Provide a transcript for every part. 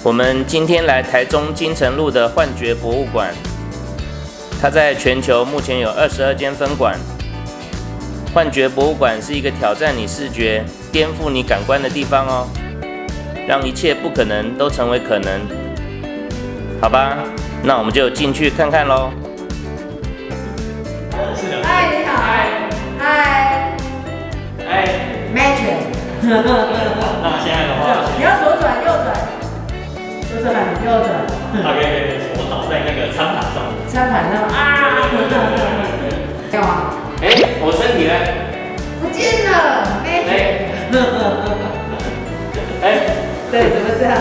我们今天来台中金城路的幻觉博物馆，它在全球目前有22间分馆。幻觉博物馆是一个挑战你视觉、颠覆你感官的地方哦，让一切不可能都成为可能。好吧，那我们就进去看看咯。嗨，你好。嗨。Magic。那现在的话，你要左转右转，左转右转。可以，我倒在那个餐盘上。餐盘上啊！干嘛？我身体呢？不见了 ，Magic。对，怎么这样？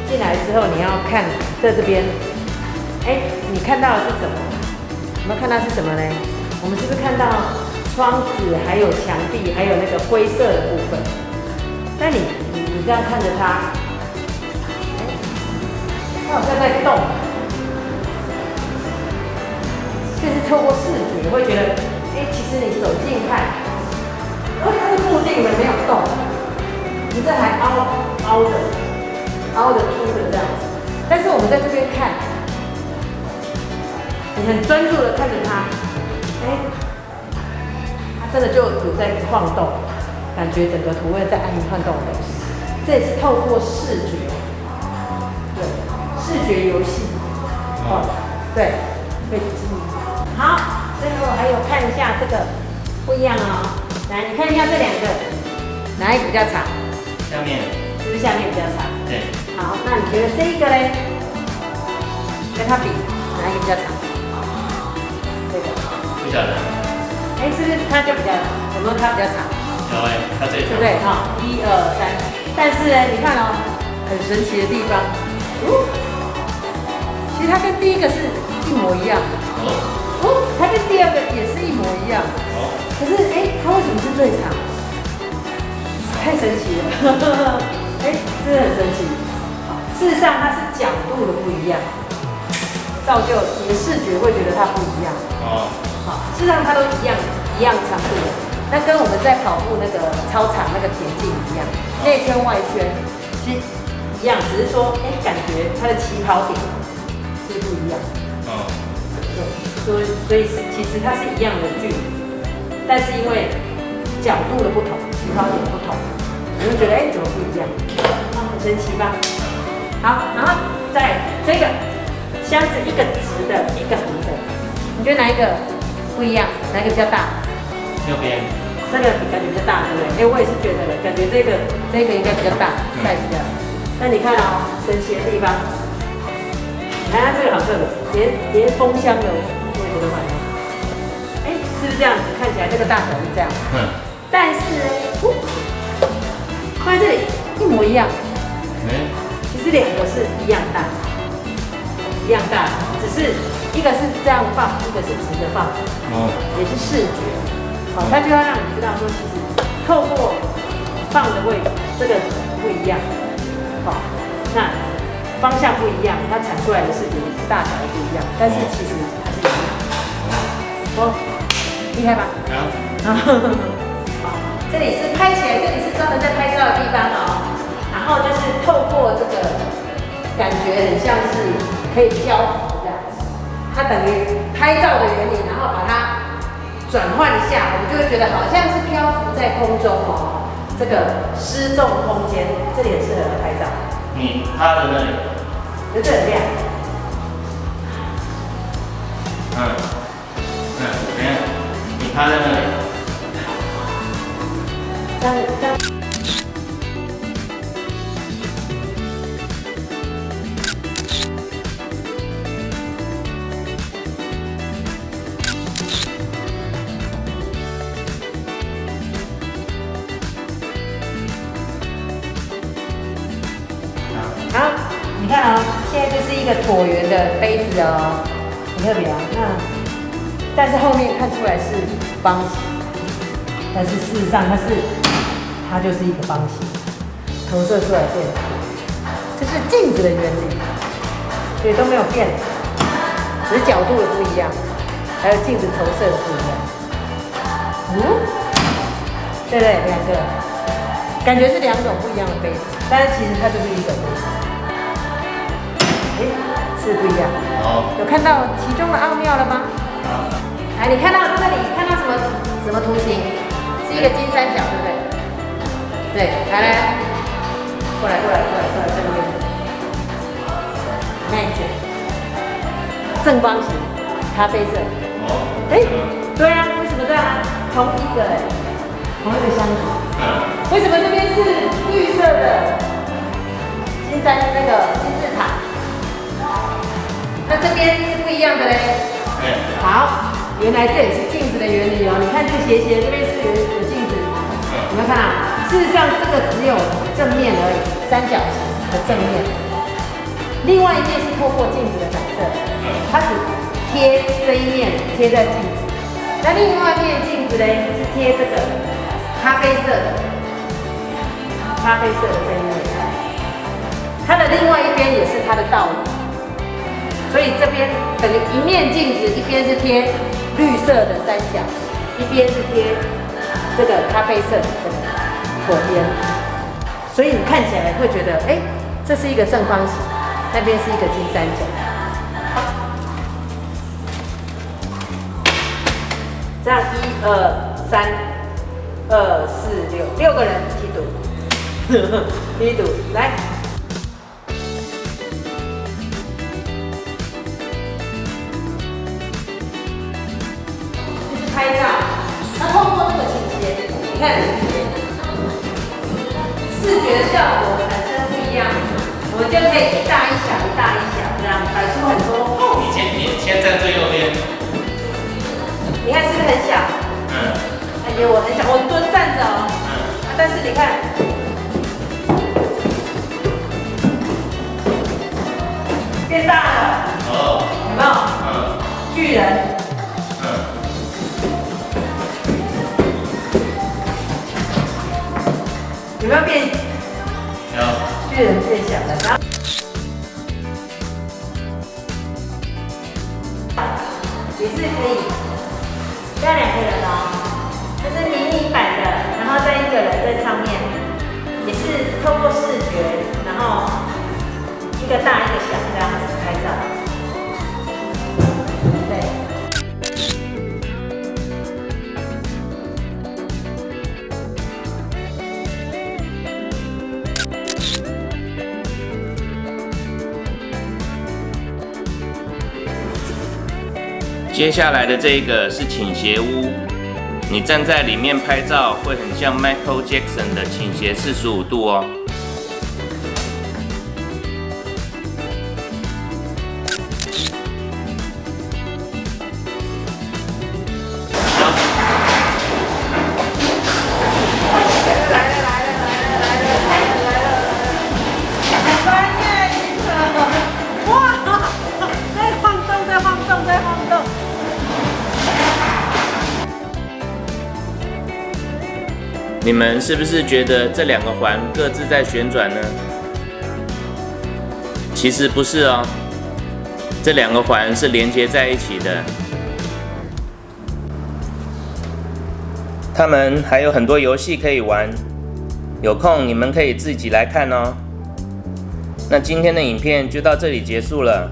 进来之后你要看在这边，你看到的是什么？有没有看到是什么呢？我们是不是看到窗子，还有墙壁，还有那个灰色的部分？那你这样看着它，它好像在动，就是透过视觉会觉得，其实你走近看，它是固定的，没有动，你这还凹的凸的这样子。但是我们在这边看，你很专注的看着它，它真的就有在晃动，感觉整个图案在按晃动的。这也是透过视觉，对，视觉游戏，对，可以记忆。好，最后还有看一下这个不一样哦。来，你看一下这两个，哪一个比较长？下面是不是下面比较长？对。好，那你觉得这一个嘞，跟它比，哪一个比较长？这个。不晓得。是不是它就比较，有没有它比较长？有它最长。对不对？哈，1、2、3。但是呢，你看哦，很神奇的地方，其实它跟第一个是一模一样的。它跟第二个也是一模一样。可是它为什么是最长？太神奇了，真的很神奇。事实上它是角度的不一样，造就你的视觉会觉得它不一样。事实上它都一样长度的。那跟我们在跑步那个操场那个田径一样，内圈外圈其实一样，只是说感觉它的起跑点是不一样。对，所以其实它是一样的距离，但是因为角度的不同，起跑点不同，你会觉得怎么不一样？很神奇吧？好，然后再这个箱子一个直的，一个横的，你觉得哪一个不一样？哪一个比较大？右边。这个感觉比较大，对不对？我也是觉得的，感觉这个应该比较大，size比较大。那你看哦，神奇的地方，你看它这个好特别，连封箱的位置都换了。是不是这样子？看起来这个大小是这样。但是呢，放在这里一模一样。其实两个是一样大，只是一个是这样放，一个是直着放。也是视觉。它就要让你知道说，其实透过放的位置，这个不一样，那方向不一样，它产出来的视觉大小也不一样，但是其实它是一样。厉害吧？好，这里是拍起来，这里是专门在拍照的地方哦。然后就是透过这个，感觉很像是可以漂浮这样子，它等于拍照的原理，然后把它转换一下，我们就会觉得好像是漂浮在空中哦。这个失重空间，这里很适合拍照。你趴在那里。就这很亮。怎样？你趴在那里。这样。好，你看哦，现在就是一个椭圆的杯子哦，很特别啊。但是后面看出来是方形，但是事实上它就是一个方形，投射出来变，这是镜子的原理，所以都没有变，只是角度的不一样，还有镜子投射的不一样。对不对？两个。感觉是2种不一样的杯子，但是其实它就是一种杯子。是不一样。好，有看到其中的奥妙了吗？来，你看到这里看到什么图形？是一个金三角，对不对？对，来，过来这边。那你觉得正方形，咖啡色。对啊，为什么这样啊？同一个箱子。为什么这边是绿色的金字塔？那这边是不一样的嘞。好，原来这也是镜子的原理哦。你看这斜这边是有镜子，有没有看到？事实上，这个只有正面而已，三角形的正面。另外一面是透过镜子的反射，它只贴这一面贴在镜子。那另外一面镜子嘞是贴这个咖啡色的这一面。它的另外一边也是它的道理。所以这边等于一面镜子，一边是贴绿色的三角，一边是贴这个咖啡色的这个左边，所以你看起来会觉得，这是一个正方形，那边是一个金三角。这样1、2、3、2、4、6，6个人一起赌，第一赌来。拍照，那通过这个倾斜，你看视觉效果产生不一样，我们就可以一大一小，这样摆出很多。你先站最右边。你看是不是很小？感觉我很小，我蹲站着哦。但是你看，变大了。有没有？巨人。有没有变？有。巨人变小了，然后也是可以，这样2个人哦，这是迷你版的，然后再1个人在上面，也是透过视觉，然后一个大一个小这样子拍照。对。接下来的这一个是倾斜屋，你站在里面拍照会很像 Michael Jackson 的倾斜45度哦。你们是不是觉得这2个环各自在旋转呢？其实不是哦，这2个环是连接在一起的。它们还有很多游戏可以玩，有空你们可以自己来看哦。那今天的影片就到这里结束了，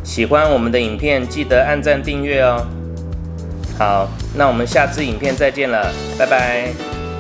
喜欢我们的影片记得按赞订阅哦。好，那我们下支影片再见了，拜拜。